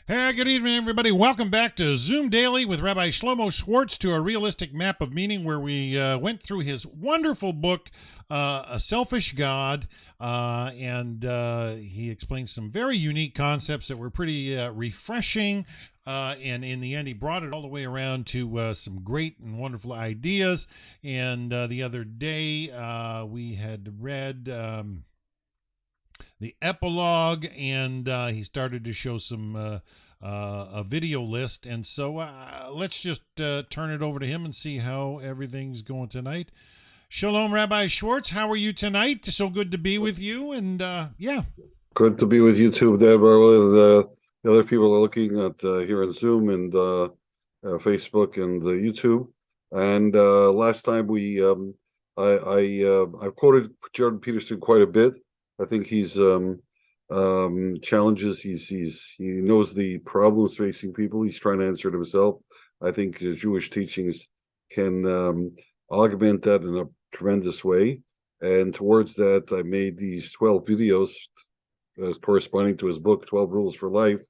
Hey, good evening, everybody. Welcome back to Zoom Daily with Rabbi Shlomo Schwartz to a realistic map of meaning, where we went through his wonderful book, A Selfish God, and he explains some very unique concepts that were pretty refreshing. And in the end, he brought it all the way around to some great and wonderful ideas. And the other day, we had read the epilogue, and he started to show some a video list. And so let's just turn it over to him and see how everything's going tonight. Shalom, Rabbi Schwartz. How are you tonight? So good to be with you. And yeah. Good to be with you too, Deborah. With the other people are looking at here on Zoom and Facebook and YouTube. And last time I've quoted Jordan Peterson quite a bit. I think he's challenges. He knows the problems facing people. He's trying to answer it himself. I think the Jewish teachings can augment that in a tremendous way. And towards that, I made these 12 videos corresponding to his book, 12 Rules for Life,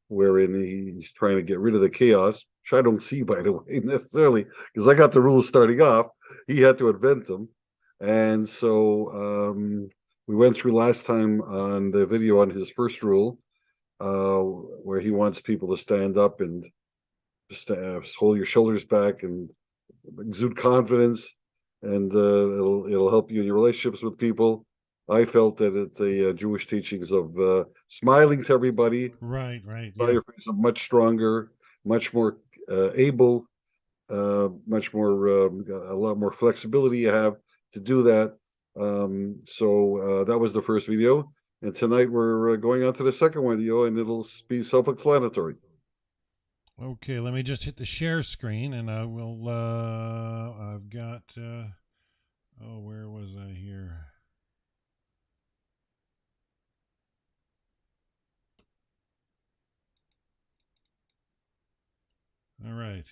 wherein he's trying to get rid of the chaos, which I don't see, by the way, necessarily, because I got the rules starting off. He had to invent them. And so we went through last time on the video on his first rule, where he wants people to stand up and just hold your shoulders back and exude confidence, and it'll help you in your relationships with people. I felt that the Jewish teachings of smiling to everybody, Right, yeah. Your face, much stronger, much more able, much more a lot more flexibility you have to do that. So that was the first video, and tonight we're going on to the second video, and it'll be self-explanatory. Okay, let me just hit the share screen, and I will. I've got. Where was I here? All right.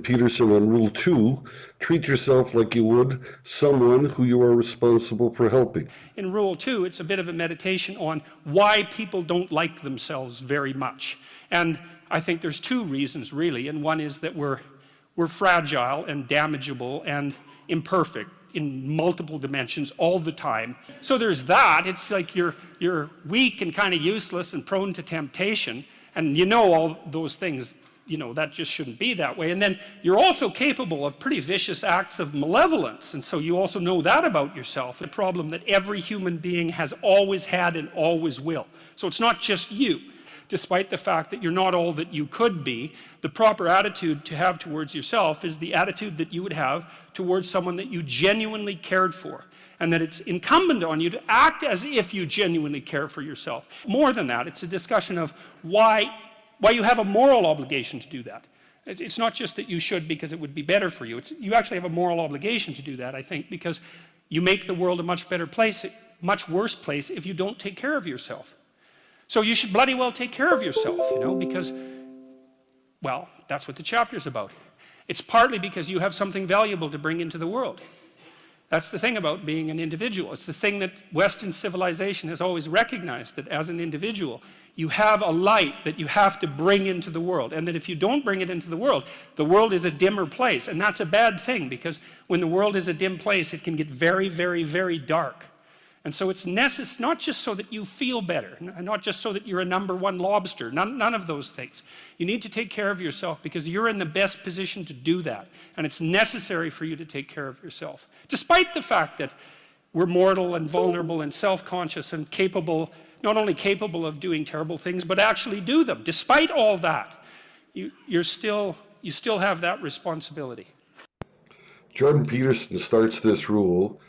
Peterson on Rule 2, treat yourself like you would someone who you are responsible for helping. In Rule 2, it's a bit of a meditation on why people don't like themselves very much. And I think there's two reasons, really. And one is that we're fragile and damageable and imperfect in multiple dimensions all the time. So there's that. It's like you're weak and kind of useless and prone to temptation. And you know all those things. You know, that just shouldn't be that way. And then you're also capable of pretty vicious acts of malevolence. And so you also know that about yourself, a problem that every human being has always had and always will. So it's not just you. Despite the fact that you're not all that you could be, the proper attitude to have towards yourself is the attitude that you would have towards someone that you genuinely cared for. And that it's incumbent on you to act as if you genuinely care for yourself. More than that, it's a discussion of why you have a moral obligation to do that. It's not just that you should because it would be better for you. You actually have a moral obligation to do that, I think, because you make the world a much better place, much worse place if you don't take care of yourself. So you should bloody well take care of yourself, you know, because, well, that's what the chapter's about. It's partly because you have something valuable to bring into the world. That's the thing about being an individual. It's the thing that Western civilization has always recognized, that as an individual, you have a light that you have to bring into the world, and that if you don't bring it into the world is a dimmer place, and that's a bad thing, because when the world is a dim place, it can get very, very, very dark. And so it's necessary, not just so that you feel better, not just so that you're a #1 lobster, none of those things. You need to take care of yourself because you're in the best position to do that. And it's necessary for you to take care of yourself. Despite the fact that we're mortal and vulnerable and self-conscious and capable, not only capable of doing terrible things, but actually do them. Despite all that, you still have that responsibility. Jordan Peterson starts this rule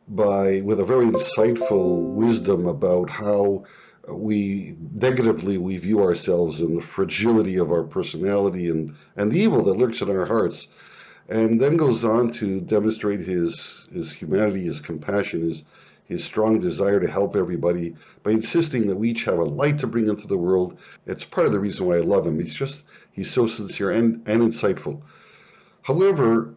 with a very insightful wisdom about how we view ourselves and the fragility of our personality and the evil that lurks in our hearts, and then goes on to demonstrate his humanity, his compassion, his strong desire to help everybody by insisting that we each have a light to bring into the world. It's part of the reason why I love him. He's so sincere and insightful. However,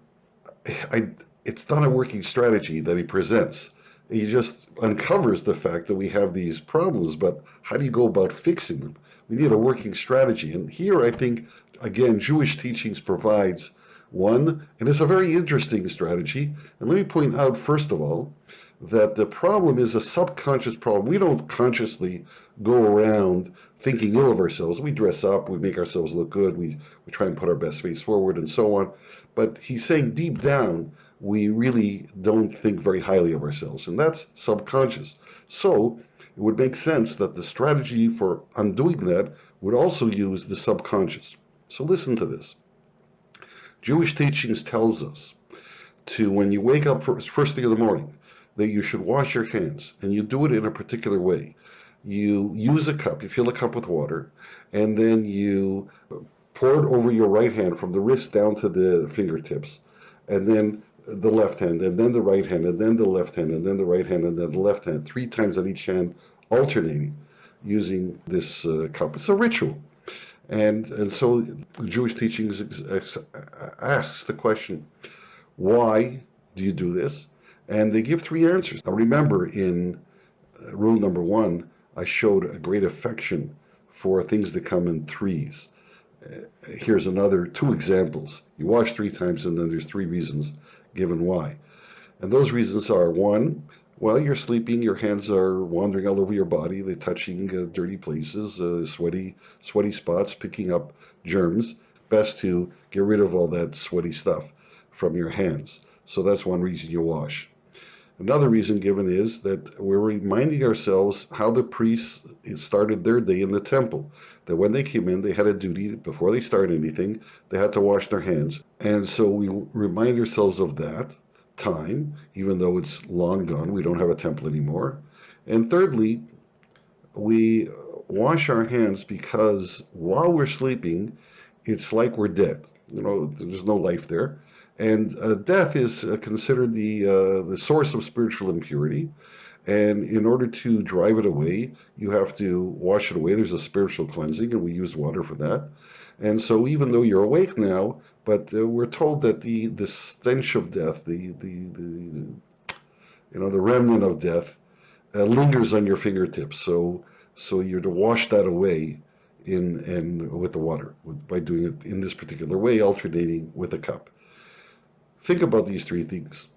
it's not a working strategy that he presents. He just uncovers the fact that we have these problems, but how do you go about fixing them? We need a working strategy. And here I think, again, Jewish teachings provides one, and it's a very interesting strategy. And let me point out, first of all, that the problem is a subconscious problem. We don't consciously go around thinking ill of ourselves. We dress up, we make ourselves look good, we try and put our best face forward and so on. But he's saying deep down, we really don't think very highly of ourselves, and that's subconscious. So it would make sense that the strategy for undoing that would also use the subconscious. So listen to this. Jewish teachings tells us to, when you wake up first thing in the morning, that you should wash your hands, and you do it in a particular way. You use a cup, you fill a cup with water, and then you pour it over your right hand from the wrist down to the fingertips, and then the left hand, and then the right hand, and then the left hand, and then the right hand, and then the left hand, 3 times on each hand, alternating using this cup. It's a ritual. And so Jewish teachings asks the question, why do you do this? And they give 3 answers. Now remember, in rule number 1, I showed a great affection for things that come in threes. Here's another 2 examples. You wash 3 times, and then there's 3 reasons given why. And those reasons are, 1, while you're sleeping, your hands are wandering all over your body. They're touching dirty places, sweaty spots, picking up germs. Best to get rid of all that sweaty stuff from your hands. So that's one reason you wash. Another reason given is that we're reminding ourselves how the priests started their day in the temple. That when they came in, they had a duty, before they started anything, they had to wash their hands. And so we remind ourselves of that time, even though it's long gone, we don't have a temple anymore. And thirdly, we wash our hands because while we're sleeping, it's like we're dead. There's no life there. And death is considered the source of spiritual impurity. And in order to drive it away, you have to wash it away. There's a spiritual cleansing, and we use water for that. And so even though you're awake now, but we're told that the stench of death, the remnant of death, lingers on your fingertips. So you're to wash that away with the water by doing it in this particular way, alternating with a cup. Think about these 3 things.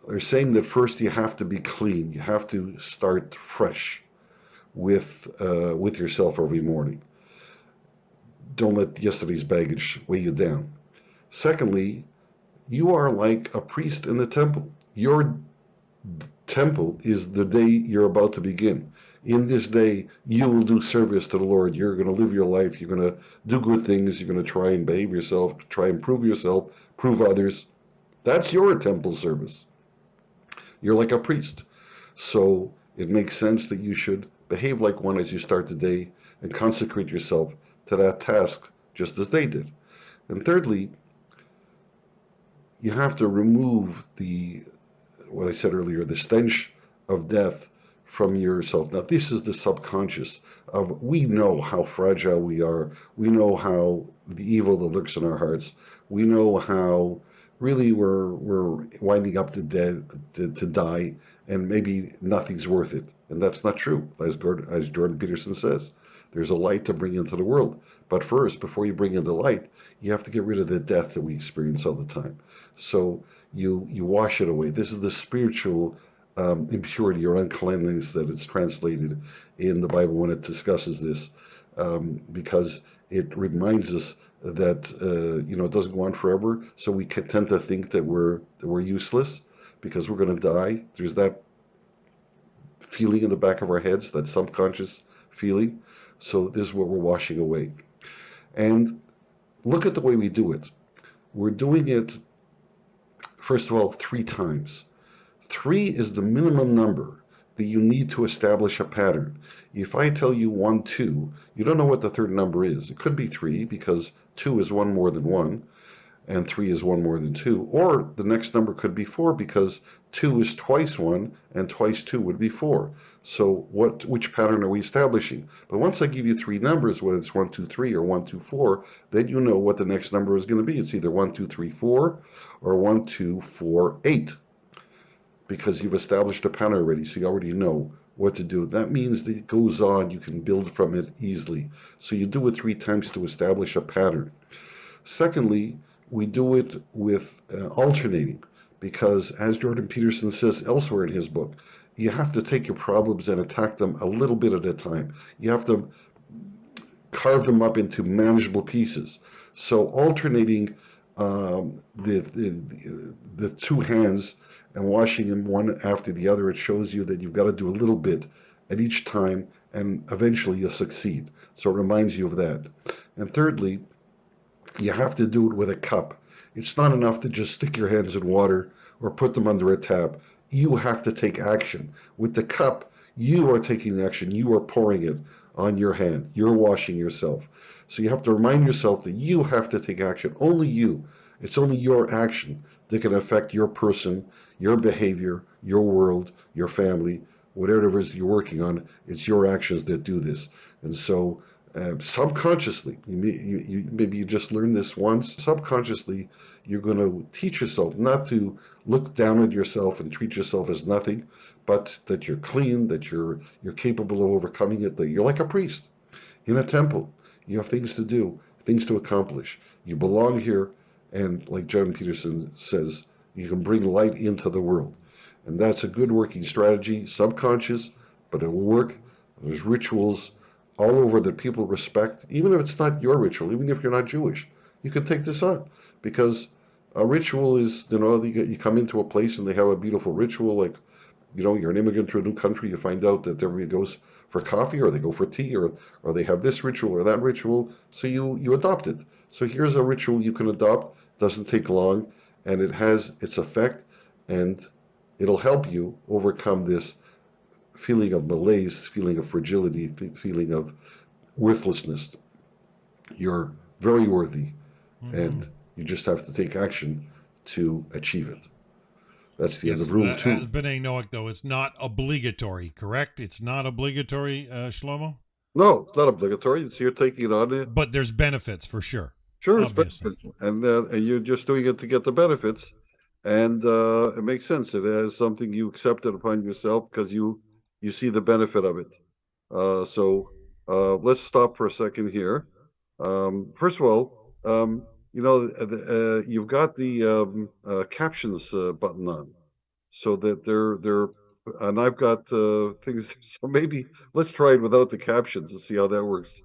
They're saying that first you have to be clean. You have to start fresh with yourself every morning. Don't let yesterday's baggage weigh you down. Secondly, you are like a priest in the temple. Your temple is the day you're about to begin. In this day, you will do service to the Lord. You're going to live your life. You're going to do good things. You're going to try and behave yourself, try and prove yourself, prove others. That's your temple service. You're like a priest. So it makes sense that you should behave like one as you start the day and consecrate yourself to that task just as they did. And thirdly, you have to remove what I said earlier, the stench of death from yourself. Now, this is the subconscious of, we know how fragile we are. We know how the evil that lurks in our hearts. We know how really we're winding up to die, and maybe nothing's worth it. And that's not true. As Jordan Peterson says, there's a light to bring into the world. But first, before you bring in the light, you have to get rid of the death that we experience all the time. So you wash it away. This is the spiritual impurity or uncleanness that it's translated in the Bible when it discusses this, because it reminds us that it doesn't go on forever. So we tend to think that we're useless because we're going to die. There's that feeling in the back of our heads, that subconscious feeling. So this is what we're washing away. And look at the way we do it. We're doing it, first of all, 3 times. 3 is the minimum number that you need to establish a pattern. If I tell you 1, 2, you don't know what the third number is. It could be 3 because 2 is 1 more than 1, and 3 is 1 more than 2. Or the next number could be 4 because 2 is twice 1, and twice 2 would be 4. So which pattern are we establishing? But once I give you 3 numbers, whether it's 1, 2, 3 or 1, 2, 4, then you know what the next number is going to be. It's either 1, 2, 3, 4 or 1, 2, 4, 8. Because you've established a pattern already, so you already know what to do. That means that it goes on, you can build from it easily. So you do it 3 times to establish a pattern. Secondly, we do it with alternating, because as Jordan Peterson says elsewhere in his book, you have to take your problems and attack them a little bit at a time. You have to carve them up into manageable pieces. So alternating the two hands and washing them one after the other, it shows you that you've got to do a little bit at each time, and eventually you'll succeed. So it reminds you of that. And thirdly, you have to do it with a cup. It's not enough to just stick your hands in water or put them under a tap. You have to take action. With the cup, you are taking action. You are pouring it on your hand. You're washing yourself. So you have to remind yourself that you have to take action. Only you. It's only your action that can affect your person, your behavior, your world, your family, whatever it is you're working on. It's your actions that do this. And so subconsciously, maybe you just learned this once. Subconsciously, you're going to teach yourself not to look down at yourself and treat yourself as nothing, but that you're clean, that you're capable of overcoming it. That you're like a priest in a temple. You have things to do, things to accomplish. You belong here, and like John Peterson says, you can bring light into the world, and that's a good working strategy. Subconscious, but it will work. There's rituals all over that people respect, even if it's not your ritual, even if you're not Jewish. You can take this on, because a ritual is, you come into a place and they have a beautiful ritual, like, you're an immigrant to a new country, you find out that everybody goes for coffee, or they go for tea, or they have this ritual or that ritual, so you adopt it. So here's a ritual you can adopt, doesn't take long, and it has its effect, and it'll help you overcome this feeling of malaise, feeling of fragility, feeling of worthlessness. You're very worthy, and you just have to take action to achieve it. That's the end of rule 2. B'nai Noach, though, it's not obligatory, correct? It's not obligatory, Shlomo? No, it's not obligatory. It's you're taking it on it. But there's benefits for sure. Sure, it's beneficial. And you're just doing it to get the benefits. And it makes sense. It is something you accepted upon yourself because you see the benefit of it. So let's stop for a second here. First of all, you've got the captions button on, so that they're and I've got things. So maybe let's try it without the captions and see how that works.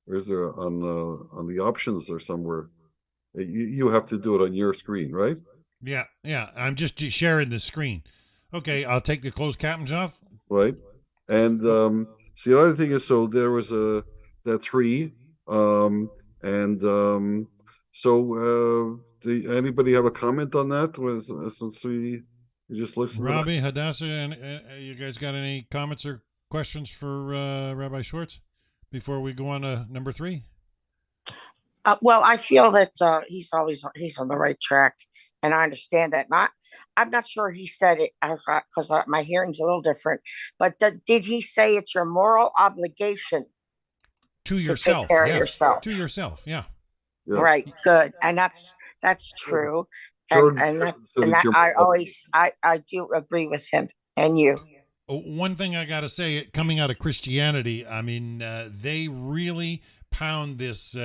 Where's there on the options or somewhere? You have to do it on your screen, right? Yeah. I'm just sharing the screen. Okay, I'll take the closed captions off. Right, and see, the other thing is, so there was that 3, and so anybody have a comment on that? Since we just listened. Rabbi, Hadassah, and you guys got any comments or questions for Rabbi Schwartz before we go on to number 3? Well, I feel that he's on the right track, and I understand that. I'm not sure he said it because my hearing's a little different. But did he say it's your moral obligation to yourself? Take care of yourself. To yourself, yeah. Right, good, and that's true. And I do agree with him and you. One thing I got to say, coming out of Christianity, I mean, they really pound this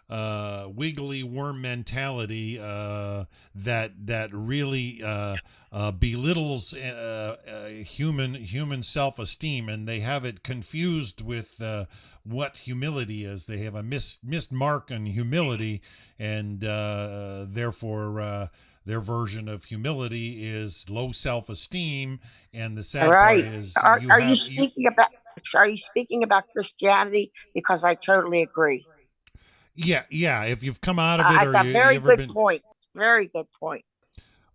wiggly worm mentality that really belittles human self-esteem, and they have it confused with what humility is. They have a missed mark on humility, and therefore their version of humility is low self-esteem. And the sad part is, are you speaking about Christianity? Because I totally agree. Yeah. If you've come out of it, that's a very good point. Very good point.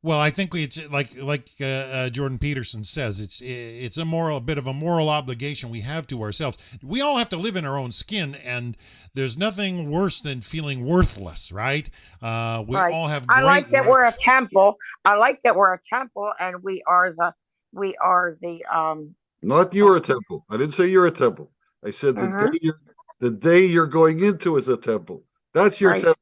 Well, I think it's like Jordan Peterson says, it's a bit of a moral obligation we have to ourselves. We all have to live in our own skin, and there's nothing worse than feeling worthless, right? We all have. I like that we're a temple. And we are the. Not you're a temple. I didn't say you're a temple. I said the day you're going into is a temple. That's your temple.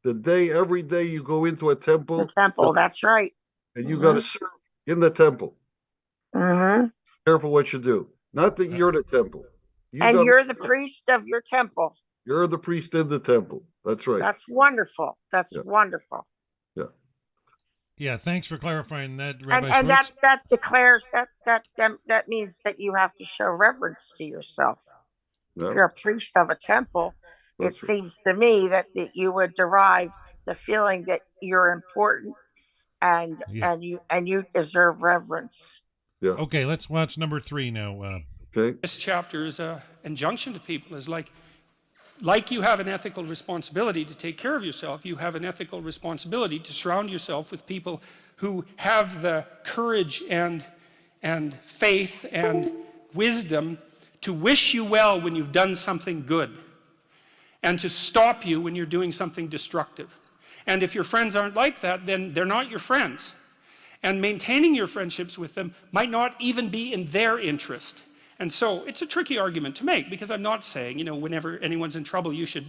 Every day you go into a temple. The temple, that's right. And you got to serve in the temple. Mm-hmm. Careful what you do. Not that you're the temple. And you're the priest of your temple. You're the priest in the temple. That's right. That's wonderful. That's Yeah. wonderful. Yeah. Yeah, thanks for clarifying that, Rabbi And Schwartz. that declares that means that you have to show reverence to yourself. Yeah. If you're a priest of a temple, That's it right. seems to me that you would derive the feeling that you're important and Yeah. you deserve reverence. Yeah. Okay, let's watch number 3 now. Okay. This chapter is an injunction to people, is like you have an ethical responsibility to take care of yourself, you have an ethical responsibility to surround yourself with people who have the courage and faith and wisdom to wish you well when you've done something good and to stop you when you're doing something destructive. And if your friends aren't like that, then they're not your friends. And maintaining your friendships with them might not even be in their interest. And so it's a tricky argument to make, because I'm not saying, whenever anyone's in trouble, you should,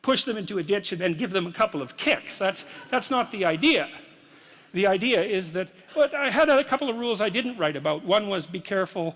push them into a ditch and then give them a couple of kicks. That's not the idea. The idea is that, well, I had a couple of rules I didn't write about. One was be careful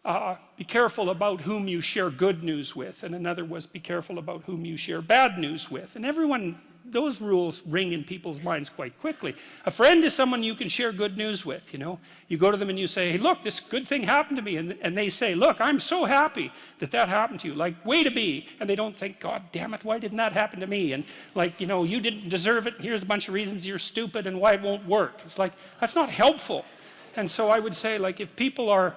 about whom you share good news with, and another was be careful about whom you share bad news with. And those rules ring in people's minds quite quickly. A friend is someone you can share good news with, You go to them and you say, hey, look, this good thing happened to me. And they say, look, I'm so happy that happened to you. Like, way to be. And they don't think, God damn it, why didn't that happen to me? And you didn't deserve it. Here's a bunch of reasons you're stupid and why it won't work. It's like, that's not helpful. And so I would say, if people are,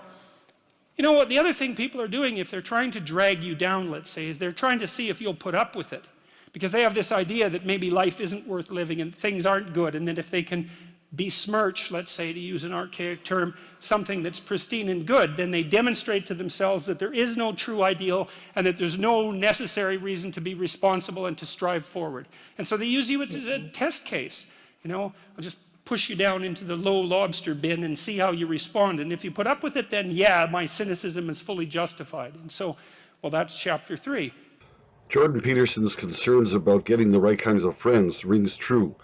what the other thing people are doing, if they're trying to drag you down, let's say, is they're trying to see if you'll put up with it. Because they have this idea that maybe life isn't worth living and things aren't good, and that if they can besmirch, let's say, to use an archaic term, something that's pristine and good, then they demonstrate to themselves that there is no true ideal and that there's no necessary reason to be responsible and to strive forward. And so they use you as a test case. I'll just push you down into the low lobster bin and see how you respond. And if you put up with it, then yeah, my cynicism is fully justified. And so, well, that's chapter 3. Jordan Peterson's concerns about getting the right kinds of friends rings true.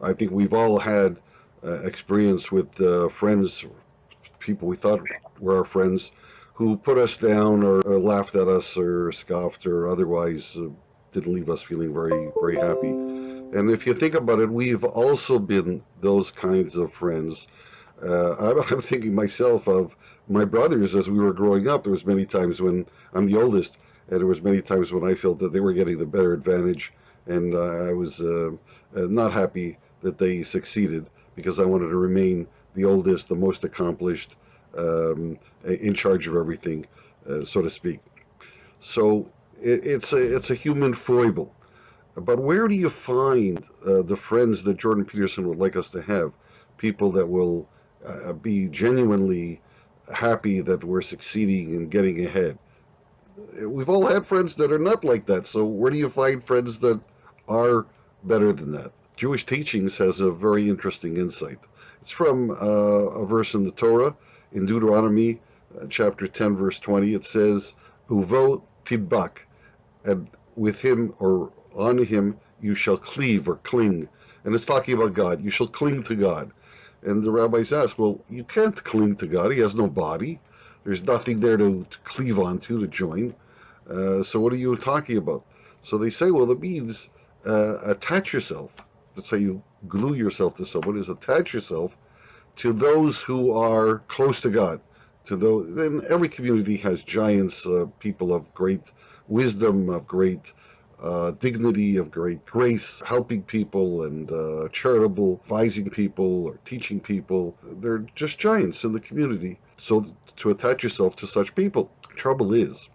I think we've all had experience with friends, people we thought were our friends, who put us down or laughed at us or scoffed or otherwise didn't leave us feeling very, very happy. And if you think about it, we've also been those kinds of friends. I'm thinking myself of my brothers as we were growing up. There was many times when I'm the oldest, and there was many times when I felt that they were getting the better advantage, and I was not happy that they succeeded, because I wanted to remain the oldest, the most accomplished, in charge of everything, so to speak. So it's a human foible. But where do you find the friends that Jordan Peterson would like us to have? People that will be genuinely happy that we're succeeding and getting ahead. We've all had friends that are not like that. So where do you find friends that are better than that? Jewish Teachings has a very interesting insight. It's from a verse in the Torah, in Deuteronomy chapter 10, verse 20. It says, Uvo tidbak, and with him or on him you shall cleave or cling. And it's talking about God. You shall cling to God. And the rabbis ask, well, you can't cling to God. He has no body. There's nothing there to cleave onto, to join. So what are you talking about? So they say, well, it means attach yourself. That's how you glue yourself to someone, is attach yourself to those who are close to God. To those, and every community has giants, people of great wisdom, of great dignity, of great grace, helping people and charitable, advising people or teaching people. They're just giants in the community. So to attach yourself to such people. Trouble is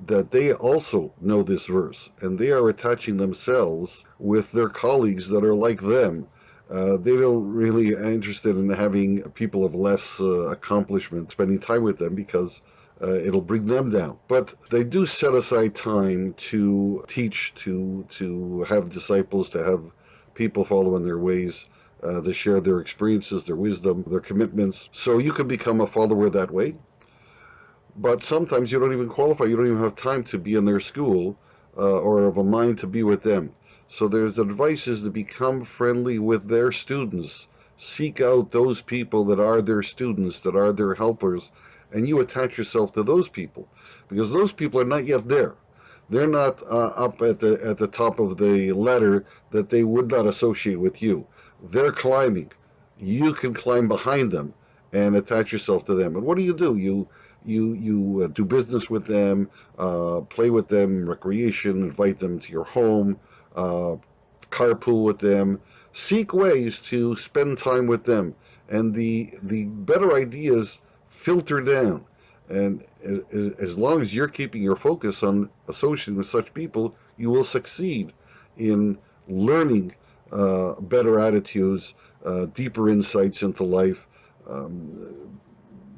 that they also know this verse, and they are attaching themselves with their colleagues that are like them. They don't really are interested in having people of less accomplishment spending time with them, because it'll bring them down. But they do set aside time to teach, to have disciples, to have people follow in their ways, to share their experiences, their wisdom, their commitments. So you can become a follower that way. But sometimes you don't even qualify. You don't even have time to be in their school or of a mind to be with them. So there's advice is to become friendly with their students, seek out those people that are their students, that are their helpers, and you attach yourself to those people, because those people are not yet there. They're not up at the top of the ladder, that they would not associate with you. They're climbing. You can climb behind them and attach yourself to them. And what do? You do business with them, play with them, recreation, invite them to your home, carpool with them, seek ways to spend time with them, and the better ideas filter down. And as long as you're keeping your focus on associating with such people, you will succeed in learning better attitudes, deeper insights into life,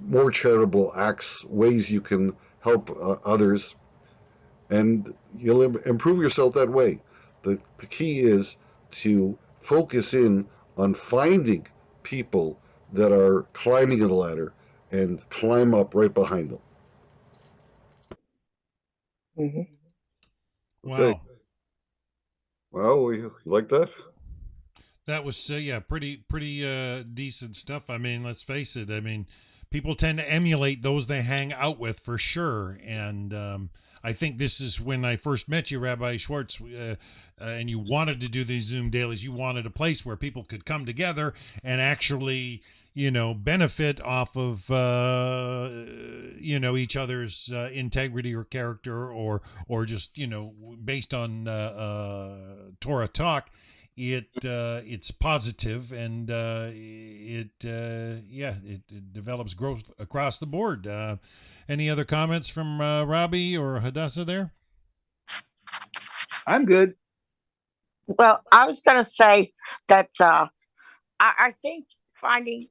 more charitable acts, ways you can help others, and you'll improve yourself that way. The key is to focus in on finding people that are climbing the ladder and climb up right behind them. Mm-hmm. Wow. Okay. Well, you like that? That was pretty decent stuff. I mean, let's face it. I mean, people tend to emulate those they hang out with, for sure. And I think this is when I first met you, Rabbi Schwartz, and you wanted to do these Zoom dailies. You wanted a place where people could come together and actually, benefit off of, each other's integrity or character, or just, based on Torah talk. It's positive, and it develops growth across the board. Any other comments from Rabbi or Hadassah there? I'm good. Well, I was going to say that I think finding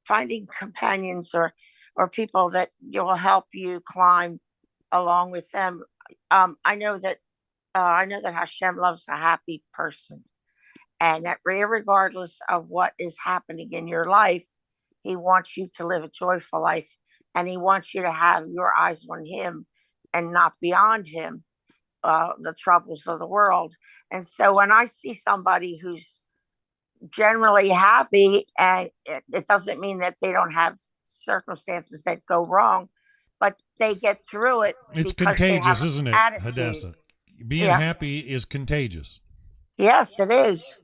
finding companions or people that will help you climb along with them. I know that Hashem loves a happy person, and that regardless of what is happening in your life, He wants you to live a joyful life, and He wants you to have your eyes on Him and not beyond Him, the troubles of the world. And so when I see somebody who's generally happy, and it doesn't mean that they don't have circumstances that go wrong, but they get through it. It's contagious, isn't it, Hadassah? Being happy is contagious. Yes, it is.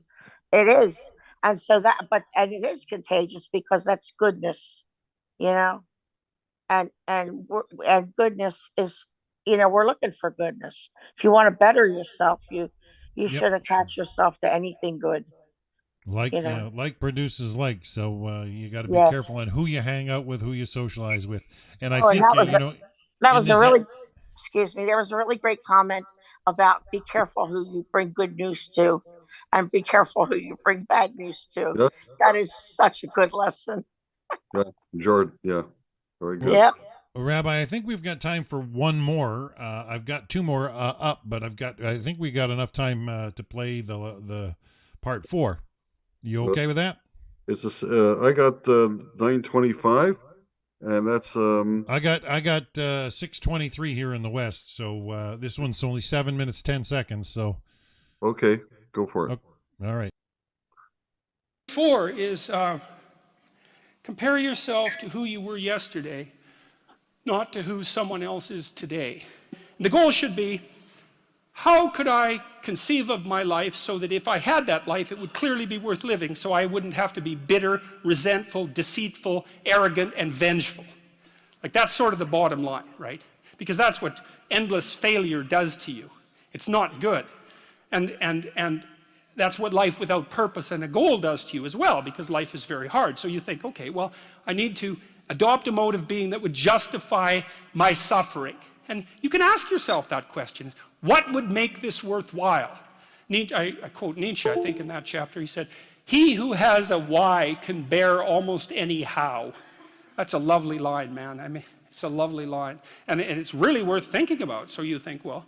It is. And so and it is contagious because that's goodness, and goodness is, we're looking for goodness. If you want to better yourself, you should attach yourself to anything good. Like produces like. So you got to be careful on who you hang out with, who you socialize with. And I think, there was a really great comment about be careful who you bring good news to, and be careful who you bring bad news to. Yeah. That is such a good lesson. Yeah, Jordan. Yeah, very good. Yep. Rabbi, I think we've got time for one more. I've got two more up, but I think we got enough time to play the part 4. You okay with that? It's I got 9:25, and that's I got 6:23 here in the West, so this one's only 7 minutes 10 seconds. So okay, go for it. Okay. All right. 4 is compare yourself to who you were yesterday, not to who someone else is today. The goal should be, how could I conceive of my life so that if I had that life, it would clearly be worth living, so I wouldn't have to be bitter, resentful, deceitful, arrogant, and vengeful. Like, that's sort of the bottom line, right? Because that's what endless failure does to you. It's not good. And that's what life without purpose and a goal does to you as well, because life is very hard. So you think, okay, well, I need to adopt a mode of being that would justify my suffering. And you can ask yourself that question. What would make this worthwhile? I quote Nietzsche, I think, in that chapter. He said, "He who has a why can bear almost any how." That's a lovely line, man. I mean, it's a lovely line. And it's really worth thinking about. So you think, well,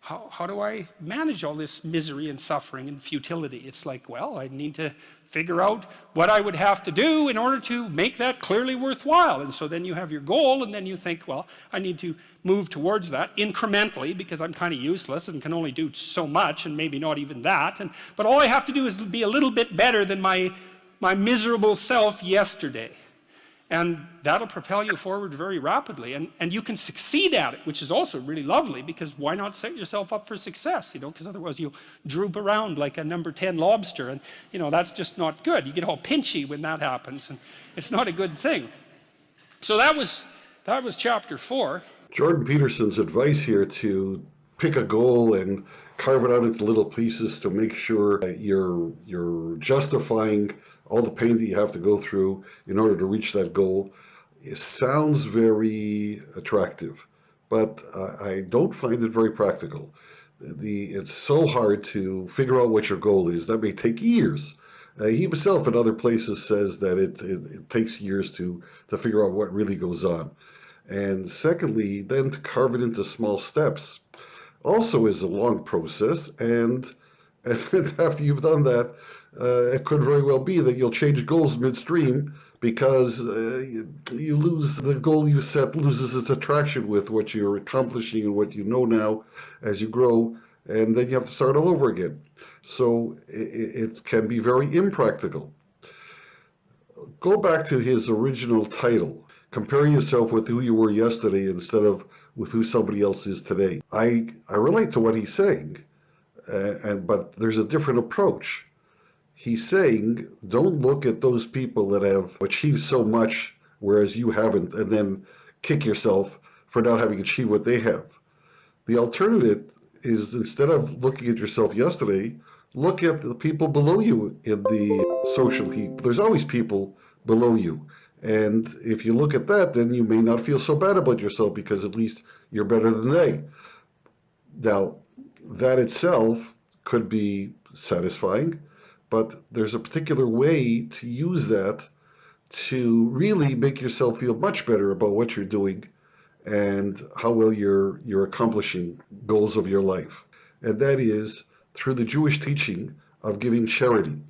how do I manage all this misery and suffering and futility? It's like, well, I need to figure out what I would have to do in order to make that clearly worthwhile. And so then you have your goal, and then you think, well, I need to move towards that incrementally, because I'm kind of useless and can only do so much, and maybe not even that. But all I have to do is be a little bit better than my my miserable self yesterday. And that'll propel you forward very rapidly. And you can succeed at it, which is also really lovely, because why not set yourself up for success? Because otherwise you'll droop around like a number 10 lobster. And, that's just not good. You get all pinchy when that happens. And it's not a good thing. So that was chapter 4. Jordan Peterson's advice here to pick a goal and carve it out into little pieces to make sure that you're justifying all the pain that you have to go through in order to reach that goal. It sounds very attractive, but I don't find it very practical. It's so hard to figure out what your goal is. That may take years. He himself in other places says that it takes years to figure out what really goes on. And secondly, then to carve it into small steps also is a long process. And after you've done that, it could very well be that you'll change goals midstream because you lose the goal you set, loses its attraction with what you're accomplishing and what you know now as you grow, and then you have to start all over again. So it can be very impractical. Go back to his original title, comparing yourself with who you were yesterday instead of with who somebody else is today. I relate to what he's saying, but there's a different approach. He's saying, don't look at those people that have achieved so much, whereas you haven't, and then kick yourself for not having achieved what they have. The alternative is, instead of looking at yourself yesterday, look at the people below you in the social heap. There's always people below you. And if you look at that, then you may not feel so bad about yourself because at least you're better than they. Now, that itself could be satisfying, but there's a particular way to use that to really make yourself feel much better about what you're doing and how well you're accomplishing goals of your life. And that is through the Jewish teaching of giving charity.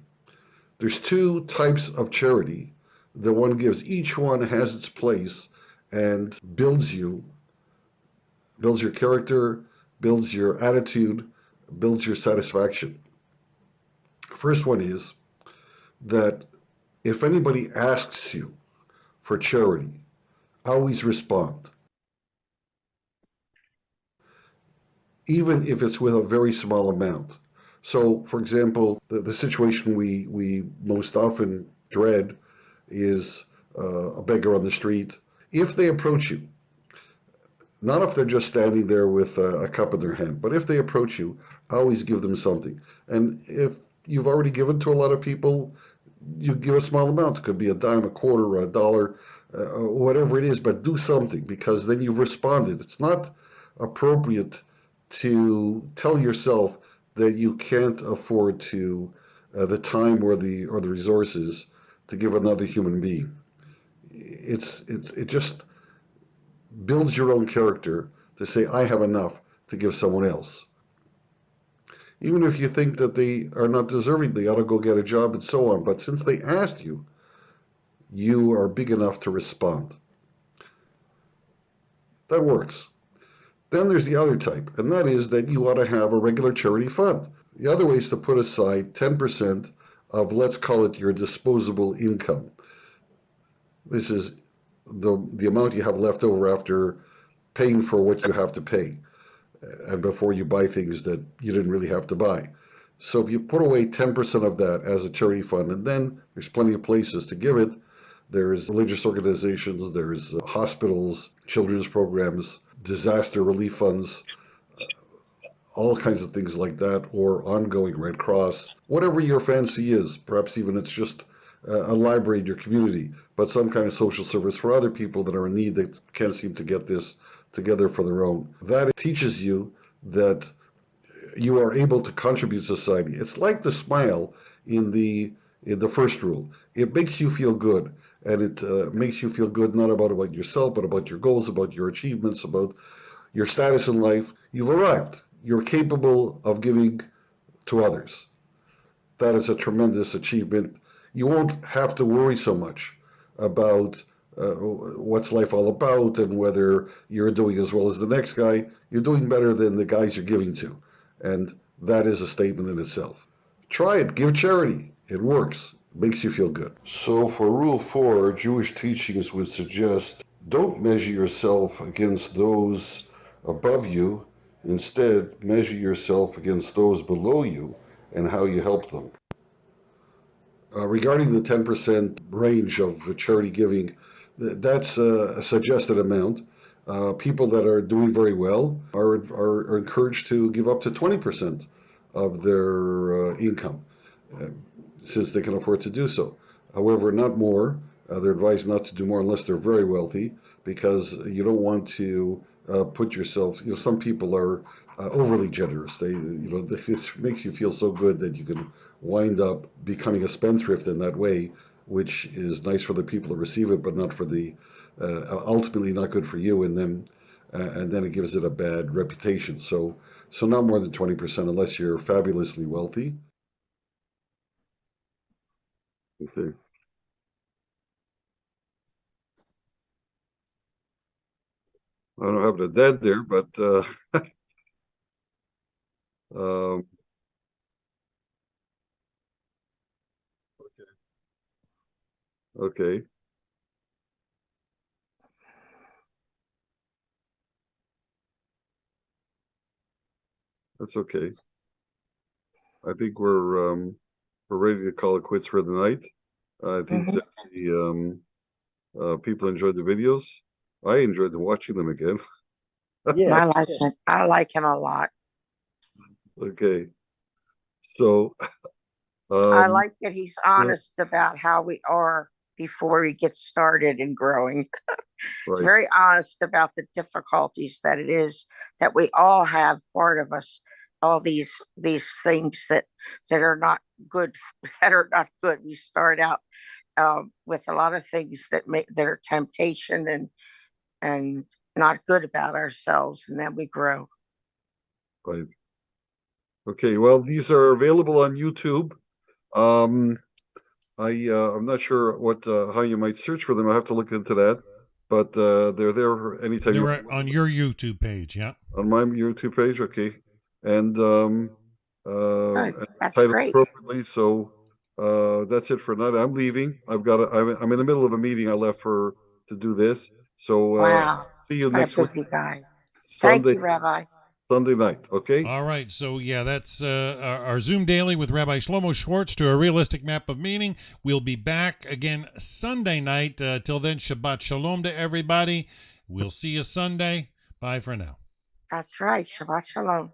There's two types of charity that one gives. Each one has its place and builds your character, builds your attitude, builds your satisfaction. First one is that if anybody asks you for charity, always respond. Even if it's with a very small amount. So, for example, the situation we most often dread is a beggar on the street. If they approach you, not if they're just standing there with a cup in their hand, but if they approach you, always give them something. And if you've already given to a lot of people, you give a small amount. It could be a dime, a quarter, or a dollar, whatever it is, but do something because then you've responded. It's not appropriate to tell yourself that you can't afford to the time or the resources to give another human being. It just builds your own character to say, I have enough to give someone else. Even if you think that they are not deserving, they ought to go get a job and so on. But since they asked you, you are big enough to respond. That works. Then there's the other type, and that is that you ought to have a regular charity fund. The other way is to put aside 10% of, let's call it, your disposable income. This is the amount you have left over after paying for what you have to pay and before you buy things that you didn't really have to buy. So if you put away 10% of that as a charity fund, and then there's plenty of places to give it. There's religious organizations, there's hospitals, children's programs, disaster relief funds, all kinds of things like that, or ongoing Red Cross, whatever your fancy is. Perhaps even it's just a library in your community, but some kind of social service for other people that are in need that can't seem to get this together for their own. That teaches you that you are able to contribute to society. It's like the smile in the first rule. It makes you feel good, and it makes you feel good not about yourself, but about your goals, about your achievements, about your status in life. You've arrived. You're capable of giving to others. That is a tremendous achievement. You won't have to worry so much about what's life all about and whether you're doing as well as the next guy. You're doing better than the guys you're giving to. And that is a statement in itself. Try it. Give charity. It works. makes you feel good. So for Rule 4, Jewish teachings would suggest don't measure yourself against those above you. Instead, measure yourself against those below you and how you help them. Regarding the 10% range of charity giving, that's a suggested amount. People that are doing very well are encouraged to give up to 20% of their income, uh, since they can afford to do so. However, not more. They're advised not to do more unless they're very wealthy, because you don't want to put yourself. Some people are overly generous. It makes you feel so good that you can wind up becoming a spendthrift in that way, which is nice for the people that receive it, but not for the ultimately not good for you, and then it gives it a bad reputation. So not more than 20% unless you're fabulously wealthy. Okay. I don't have the dead there, but um, okay, that's okay. I think we're ready to call it quits for the night. I think Mhm. that people enjoyed the videos. I enjoyed watching them again. Yeah, I like him. I like him a lot. Okay, so I um, like that he's yeah, honest about how we are before we get started and growing. right, Very honest about the difficulties that it is that we all have part of us, all these things that are not good, that are not good. We start out with a lot of things that are temptation and not good about ourselves, and then we grow. right. Okay, well, these are available on YouTube. Um, I'm not sure what how you might search for them. I have to look into that, but they're there anytime you They're on your YouTube page. Yeah. on my YouTube page. Okay, and Good, and that's titled great. appropriately. So that's it for tonight. I'm leaving. I'm in the middle of a meeting. I left for to do this. So Wow, see you what a next week, busy guy. Thank Sunday you, Rabbi. Sunday night. Okay. All right. So, yeah, that's our Zoom Daily with Rabbi Shlomo Schwartz to a realistic map of meaning. We'll be back again Sunday night. Till then, Shabbat Shalom to everybody. We'll see you Sunday. Bye for now. That's right. Shabbat shalom.